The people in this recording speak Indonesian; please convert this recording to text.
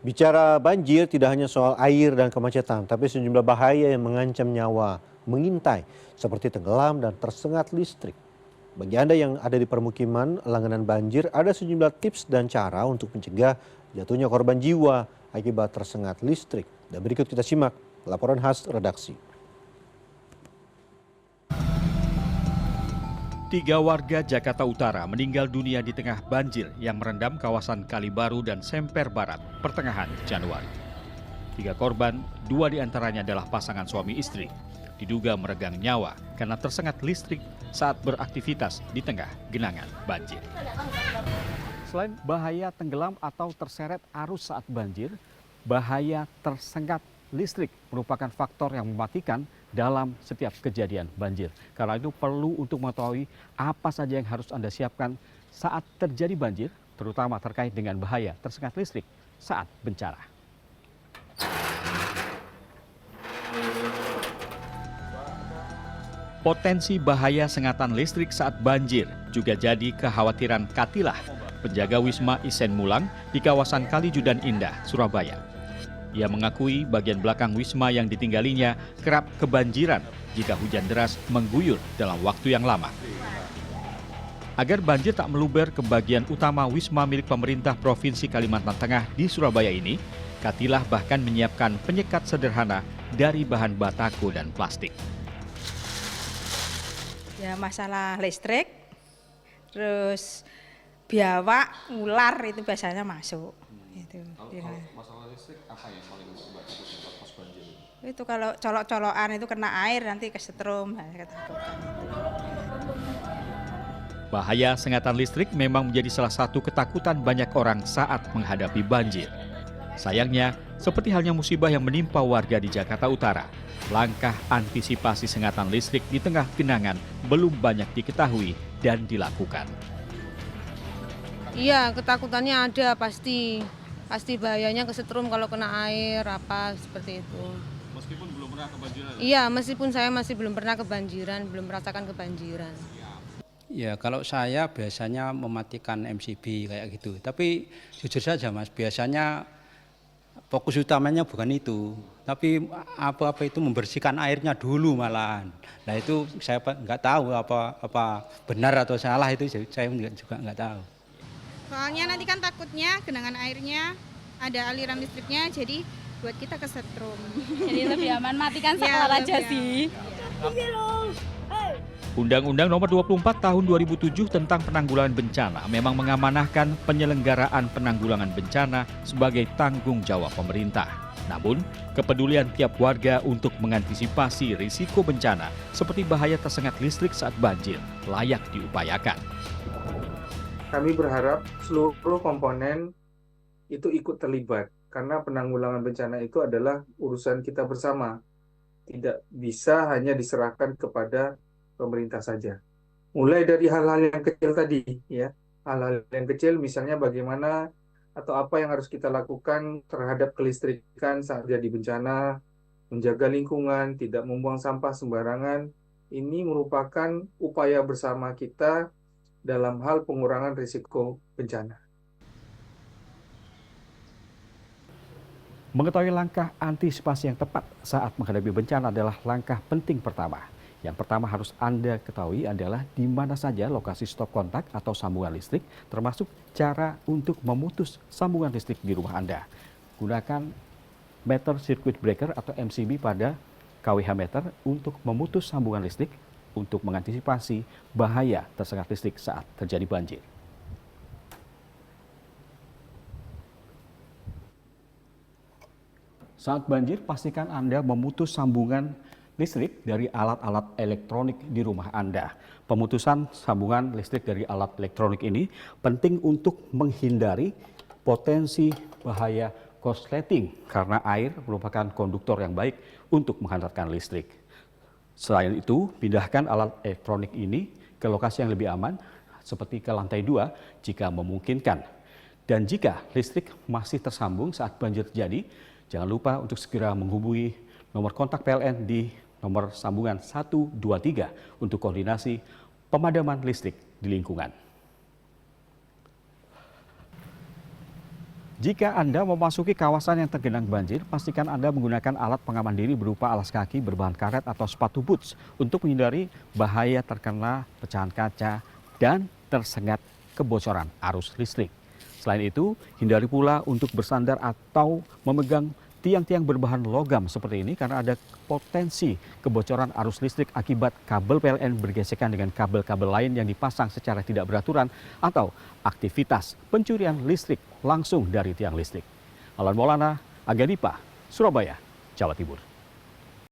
Bicara banjir tidak hanya soal air dan kemacetan, tapi sejumlah bahaya yang mengancam nyawa mengintai, seperti tenggelam dan tersengat listrik. Bagi Anda yang ada di permukiman langganan banjir, ada sejumlah tips dan cara untuk mencegah jatuhnya korban jiwa akibat tersengat listrik. Dan berikut kita simak laporan khas redaksi. 3 warga Jakarta Utara meninggal dunia di tengah banjir yang merendam kawasan Kalibaru dan Semper Barat pertengahan Januari. 3 korban, 2 diantaranya adalah pasangan suami istri, diduga meregang nyawa karena tersengat listrik saat beraktivitas di tengah genangan banjir. Selain bahaya tenggelam atau terseret arus saat banjir, bahaya tersengat listrik merupakan faktor yang mematikan dalam setiap kejadian banjir. Karena itu perlu untuk mengetahui apa saja yang harus Anda siapkan saat terjadi banjir, terutama terkait dengan bahaya tersengat listrik saat bencana. Potensi bahaya sengatan listrik saat banjir juga jadi kekhawatiran Katilah, penjaga Wisma Isen Mulang di kawasan Kalijudan Indah, Surabaya. Ia mengakui bagian belakang wisma yang ditinggalinya kerap kebanjiran jika hujan deras mengguyur dalam waktu yang lama. Agar banjir tak meluber ke bagian utama wisma milik pemerintah Provinsi Kalimantan Tengah di Surabaya ini, Katilah bahkan menyiapkan penyekat sederhana dari bahan batako dan plastik. Ya masalah listrik, terus biawak, ular itu biasanya masuk. Itu. Kalau masalah listrik apa yang paling Mbak takutkan pas banjir? Itu kalau colok-colokan itu kena air nanti kesetrum, ketakutan itu. Bahaya sengatan listrik memang menjadi salah satu ketakutan banyak orang saat menghadapi banjir. Sayangnya, seperti halnya musibah yang menimpa warga di Jakarta Utara, langkah antisipasi sengatan listrik di tengah genangan belum banyak diketahui dan dilakukan. Iya, ketakutannya ada pasti bahayanya kesetrum kalau kena air apa seperti itu. Meskipun belum pernah kebanjiran? Iya, meskipun saya masih belum pernah kebanjiran, belum merasakan kebanjiran. Ya, kalau saya biasanya mematikan MCB kayak gitu. Tapi jujur saja Mas, biasanya fokus utamanya bukan itu. Tapi apa-apa itu membersihkan airnya dulu malahan. Nah itu saya nggak tahu apa benar atau salah, itu saya juga nggak tahu. Soalnya nanti kan takutnya genangan airnya ada aliran listriknya, jadi buat kita kesetrum. Jadi lebih aman matikan saklar aja sih. Undang-Undang Nomor 24 Tahun 2007 tentang penanggulangan bencana memang mengamanahkan penyelenggaraan penanggulangan bencana sebagai tanggung jawab pemerintah. Namun, kepedulian tiap warga untuk mengantisipasi risiko bencana seperti bahaya tersengat listrik saat banjir layak diupayakan. Kami berharap seluruh komponen itu ikut terlibat, karena penanggulangan bencana itu adalah urusan kita bersama. Tidak bisa hanya diserahkan kepada pemerintah saja. Mulai dari hal-hal yang kecil tadi, ya, hal-hal yang kecil misalnya bagaimana atau apa yang harus kita lakukan terhadap kelistrikan saat jadi bencana, menjaga lingkungan, tidak membuang sampah sembarangan. Ini merupakan upaya bersama kita dalam hal pengurangan risiko bencana. Mengetahui langkah antisipasi yang tepat saat menghadapi bencana adalah langkah penting pertama. Yang pertama harus Anda ketahui adalah di mana saja lokasi stop kontak atau sambungan listrik, termasuk cara untuk memutus sambungan listrik di rumah Anda. Gunakan meter circuit breaker atau MCB pada kWh meter untuk memutus sambungan listrik untuk mengantisipasi bahaya tersengat listrik saat terjadi banjir. Saat banjir, pastikan Anda memutus sambungan listrik dari alat-alat elektronik di rumah Anda. Pemutusan sambungan listrik dari alat elektronik ini penting untuk menghindari potensi bahaya korsleting karena air merupakan konduktor yang baik untuk menghantarkan listrik. Selain itu, pindahkan alat elektronik ini ke lokasi yang lebih aman seperti ke lantai 2 jika memungkinkan. Dan jika listrik masih tersambung saat banjir terjadi, jangan lupa untuk segera menghubungi nomor kontak PLN di nomor sambungan 123 untuk koordinasi pemadaman listrik di lingkungan. Jika Anda memasuki kawasan yang tergenang banjir, pastikan Anda menggunakan alat pengaman diri berupa alas kaki berbahan karet atau sepatu boots untuk menghindari bahaya terkena pecahan kaca dan tersengat kebocoran arus listrik. Selain itu, hindari pula untuk bersandar atau memegang tiang-tiang berbahan logam seperti ini karena ada potensi kebocoran arus listrik akibat kabel PLN bergesekan dengan kabel-kabel lain yang dipasang secara tidak beraturan atau aktivitas pencurian listrik langsung dari tiang listrik. Alan Maulana, Aga Dipa, Surabaya, Jawa Timur.